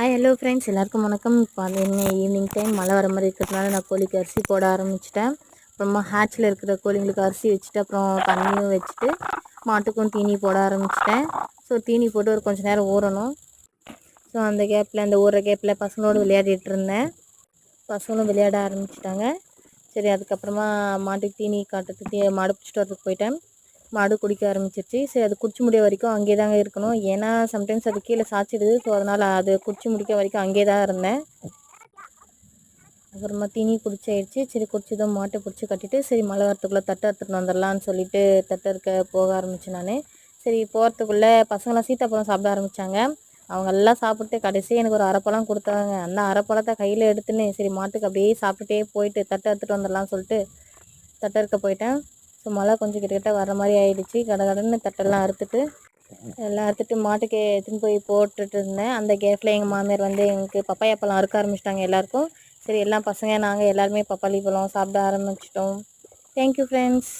Hi hello friends, எல்லாருக்கும் வணக்கம். இப்போ அது என்ன ஈவினிங் டைம் மழை வர மாதிரி இருக்கிறதுனால நான் கோழிக்கு அரிசி போட ஆரம்பிச்சிட்டேன். அப்புறமா ஹேட்சில் இருக்கிற கோழிங்களுக்கு அரிசி வச்சுட்டு அப்புறம் தண்ணியும் வச்சுட்டு மாட்டுக்கும் தீனி போட ஆரம்பிச்சிட்டேன். ஸோ தீனி போட்டு ஒரு கொஞ்சம் நேரம் ஊறணும். ஸோ அந்த கேப்பில் அந்த ஊறுற கேப்பில் பசங்களோடு விளையாடிட்டு இருந்தேன். பசங்களும் விளையாட ஆரம்பிச்சிட்டாங்க. சரி, அதுக்கப்புறமா மாட்டுக்கு தீனி காட்டுறதுக்கு மாடு பிடிச்சிட்டு வரதுக்கு போயிட்டேன். மாடு குடிக்க ஆரம்பிச்சிருச்சு. சரி, அது குடிச்சு முடிய வரைக்கும் அங்கே தாங்க இருக்கணும். ஏன்னா சம்டைம்ஸ் அது கீழே சாய்ச்சிடுது. ஸோ அதனால் அது குடிச்சு முடிக்க வரைக்கும் அங்கே தான் இருந்தேன். அப்புறமா தீனி குடிச்சாயிடுச்சு. சரி, குடிச்சதும் மாட்டை பிடிச்சி கட்டிட்டு சரி மழை வரத்துக்குள்ளே தட்டை எடுத்துகிட்டு வந்துடலான்னு சொல்லிட்டு தட்டை இருக்க போக ஆரம்பித்தேன் நான். சரி, போகிறதுக்குள்ளே பசங்களாம் சீத்தாப்பழம் சாப்பிட ஆரம்பித்தாங்க. அவங்க எல்லாம் சாப்பிட்டு கடைசி எனக்கு ஒரு அரைப்பழம் கொடுத்தாங்க. அந்த அரைப்பழத்தை கையில் எடுத்துன்னு சரி மாட்டுக்கு அப்படியே சாப்பிட்டுட்டே போயிட்டு தட்டை எடுத்துகிட்டு வந்துடலான்னு சொல்லிட்டு தட்டை இருக்க போயிட்டேன். ஸோ மழை கொஞ்சம் கிட்டக்கிட்ட வர மாதிரி ஆயிடுச்சு. கடன்னு தட்டெல்லாம் அறுத்துட்டு மாட்டுக்கு எடுத்துன்னு போய் போட்டுட்டு இருந்தேன். அந்த கேப்பில் எங்கள் மாமியார் வந்து எங்களுக்கு பப்பாயா பழம் அறுக்க ஆரம்பிச்சிட்டாங்க எல்லாருக்கும். சரி, எல்லாம் பசங்க நாங்கள் எல்லாருமே பப்பாளி பழம் சாப்பிட ஆரம்பிச்சிட்டோம். Thank you friends.